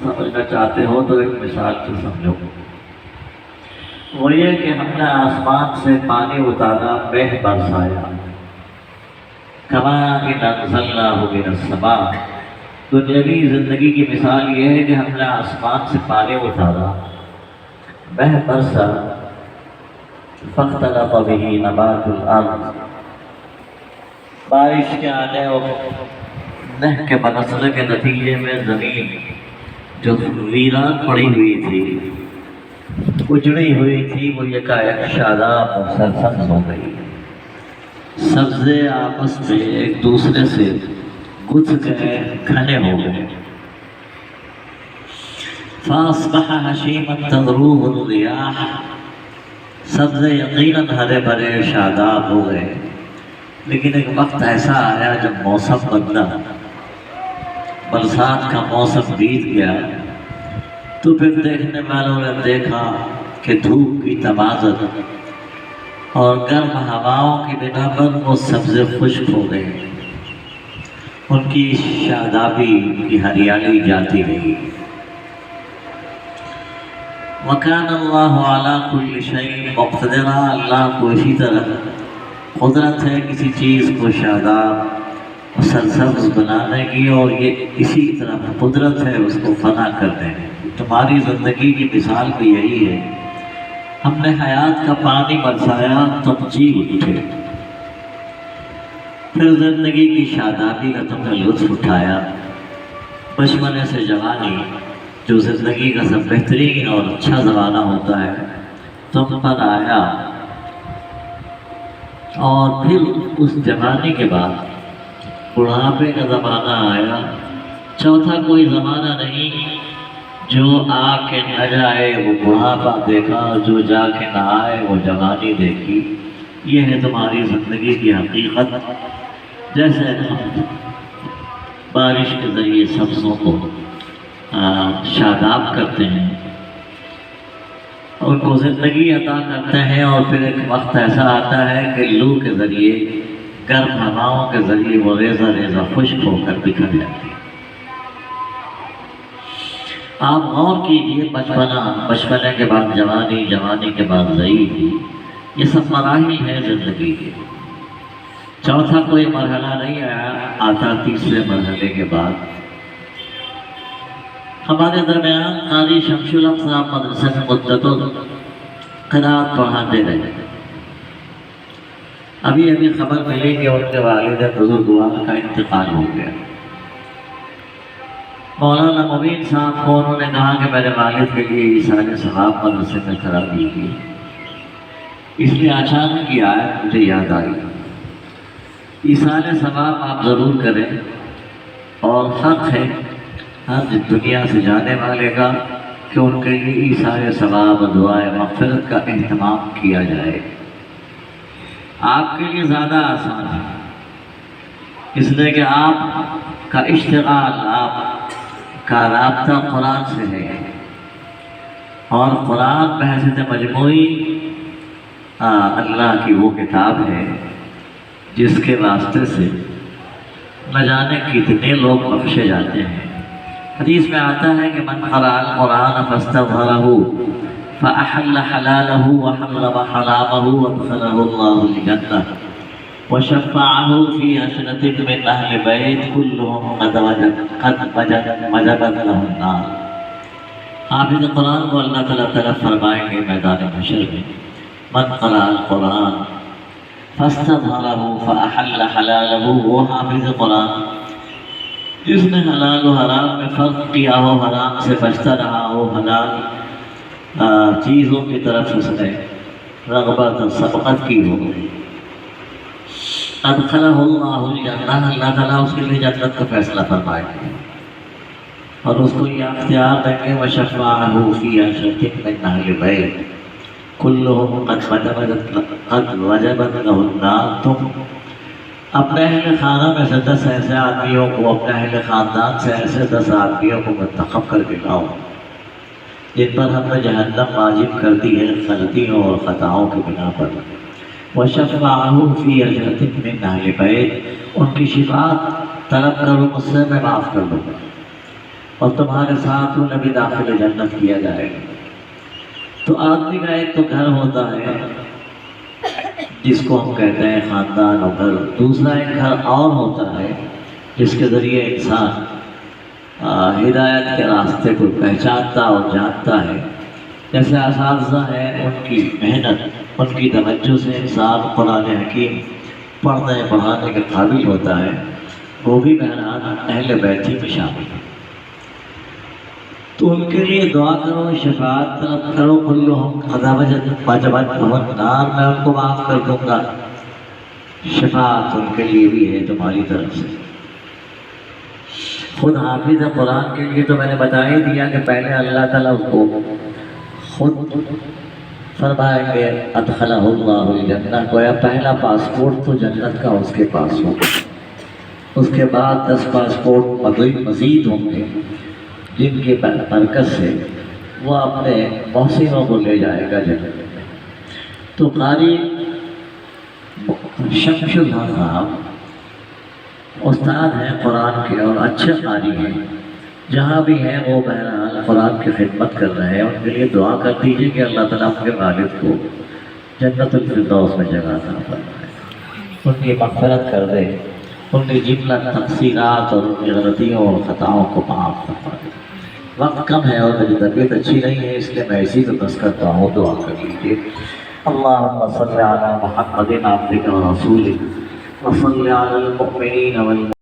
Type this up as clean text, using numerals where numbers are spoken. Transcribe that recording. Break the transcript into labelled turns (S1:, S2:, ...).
S1: سمجھنا چاہتے ہو تو ایک مثال سے سمجھو۔ وہ یہ کہ ہم نے آسمان سے پانی اتارا، مہ برسایا، کما ان انزلناہ من السماء۔ دنیاوی زندگی کی مثال یہ ہے کہ ہم نے آسمان سے پانی اتارا، مہ برسا، فاختلط به نبات الارض، بارش کے آنے اور مہ کے برسنے کے نتیجے میں زمین جو ویران پڑی ہوئی تھی، اجڑی ہوئی تھی، وہ یکایک شاداب اور سرسبز ہو گئی۔ سبزے آپس میں ایک دوسرے سے گھس گئے، گھنے ہو گئے۔ فاصبح حشیما تذروه الرياح، سبزے یقیناً ہرے بھرے شاداب ہو گئے، لیکن ایک وقت ایسا آیا جب موسم بدلا، برسات کا موسم بیت گیا، تو پھر دیکھنے والوں نے دیکھا کہ دھوپ کی تمازت اور گرم ہواؤں کی بنا پر وہ سبزے خشک ہو گئے، ان کی شادابی کی ہریالی جاتی رہی۔ وَكَانَ اللَّهُ عَلَىٰ كُلِّ شَيْءٍ مُقْتَدِرًا، اللہ کو اسی طرح قدرت ہے کسی چیز کو شاداب اور سرسبز بنانے کی، اور یہ اسی طرح قدرت ہے اس کو فنا کرنے کی۔ تمہاری زندگی کی مثال بھی یہی ہے، ہم نے حیات کا پانی برسایا، تم جی اٹھے، پھر زندگی کی شادابی کا تم نے لطف اٹھایا، بچپنے سے جوانی جو زندگی کا سب بہترین اور اچھا زمانہ ہوتا ہے تم پر آیا، اور پھر اس جوانی کے بعد بڑھاپے کا زمانہ آیا۔ چوتھا کوئی زمانہ نہیں جو آ کے نہ جائے وہ بڑھاپا دیکھا، جو جا کے نہ آئے وہ جوانی دیکھی۔ یہ ہے تمہاری زندگی کی حقیقت۔ جیسے ہم بارش کے ذریعے سبزوں کو شاداب کرتے ہیں، ان کو زندگی عطا کرتے ہیں، اور پھر ایک وقت ایسا آتا ہے کہ لو کے ذریعے، گرم ہواؤں کے ذریعے وہ ریزہ ریزہ خشک ہو کر بکھر جاتی ہے۔ آپ غور کیجئے، بچپنے کے بعد جوانی، جوانی کے بعد ضعیفی، یہ سب مراحل ہیں زندگی کے۔ چوتھا کوئی مرحلہ نہیں آتا تیسرے مرحلے کے بعد۔ ہمارے درمیان قاری شمس الحق صاحب مدرسے میں مدتوں قرأت پڑھاتے رہے۔ ابھی خبر ملی کہ ان کے والد بزرگوار کا انتقال ہو گیا۔ مولانا مبین صاحب کو انہوں نے کہا کہ میرے والد کے لیے ایصال ثواب مدرسے میں کرا دیجیے۔ اس لیے اچانک یہ آیت مجھے یاد آئی، ایصال ثواب آپ ضرور کریں، اور حق ہے ہر دنیا سے جانے والے کا کہ ان کے لیے ایصال ثواب اور دعائے مغفرت کا اہتمام کیا جائے۔ آپ کے لیے زیادہ آسان ہے، اس لیے کہ آپ کا اشتغال، آپ کا رابطہ قرآن سے ہے، اور قرآن بحیثیت مجموعی اللہ کی وہ کتاب ہے جس کے واسطے سے نہ جانے کتنے لوگ بخشے جاتے ہیں۔ حدیث میں آتا ہے کہ من قرأ القرآن فاستظهره فأحل حلاله وحرم حرامه وادخله الله الجنة وشفعه في عشرة من أهل بيت كلهم قد وجبت له النار۔ حافظ قرآن کو اللہ تعالیٰ طرف فرمائیں گے میدان محشر میں، من قرأ القرآن فاستظهره فأحل حلاله، وہ حافظ قرآن جس نے حلال و حرام میں فرق کیا ہو، حرام سے بچتا رہا ہو، حلال چیزوں کی طرف اس نے رغبت اور سبقت کی ہو، ادخلہ اللہ الجنہ، اللہ تعالیٰ اس کے لیے جنت کا فیصلہ فرمائے گے، اور اس کو یہ اختیار دیں گے وشفعہ فی عشرة من اہل بیت کلہم قد وجبت لہ النار۔ تم اپنے اہل خانہ میں سے 10 ایسے آدمیوں کو، اپنے اہل خاندان سے ایسے 10 آدمیوں کو منتخب کر کے لاؤ جن پر ہم نے جہنم واجب کر دی ہے غلطیوں اور خطاؤں کی بنا پر۔ وَشَفَّعَهُ فِي عَشْرَةٍ مِّنْ أَهْلِ بَيْتٍ، ان کی شفاعت طلب کرو، مجھ سے میں معاف کر دوں گا۔ اور تمہارے ساتھ انہیں بھی داخل جنت کیا جائے گا۔ تو آدمی کا ایک تو گھر ہوتا ہے جس کو ہم کہتے ہیں خاندان اور گھر، دوسرا ایک گھر اور ہوتا ہے جس کے ذریعے انسان ہدایت کے راستے کو پہچانتا اور جانتا ہے۔ جیسے اساتذہ ہیں، ان کی محنت، ان کی توجہ سے انسان قرآن حکیم پڑھنے پڑھانے کے قابل ہوتا ہے، وہ بھی بہرحال اہل بیت ہی میں شامل ہے۔ تو ان کے لیے دعا کرو، شفاعت طلب کرو، کلہم قد وجبتہم النار، میں ان کو معاف کر دوں گا۔ شفاعت ان کے لیے بھی ہے تمہاری طرف سے۔ خود حافظ قرآن کے لیے تو میں نے بتا ہی دیا کہ پہلے اللہ تعالیٰ اس کو خود فرمائیں گے ادخلہ اللہ الجنہ، گویا پہلا پاسپورٹ تو جنت کا اس کے پاس ہوگا۔ اس کے بعد 10 پاسپورٹ مزید ہوں گے جن کی برکت سے وہ اپنے محسنوں کو لے جائے گا جنت میں۔ تو قاری شمس الحق صاحب استاد ہیں قرآن کے اور اچھے قاری ہیں، جہاں بھی ہیں وہ بہرحال قرآن کی خدمت کر رہے ہیں۔ ان کے لیے دعا کر دیجیے کہ اللہ تعالیٰ اپنے والد کو جنت الفردوس میں جگہ عطا فرمائے، ان کی مغفرت کر دے، ان کی جملہ تقصیرات اور ان کی غلطیوں اور خطاؤں کو معاف فرما دے۔ وقت کم ہے اور میری طبیعت اچھی نہیں ہے، اس لیے میں اسی کو بس کرتا ہوں، دعا کر لیجیے۔ اللہم صل علی محمد عبدک و رسولک وصل علی المؤمنین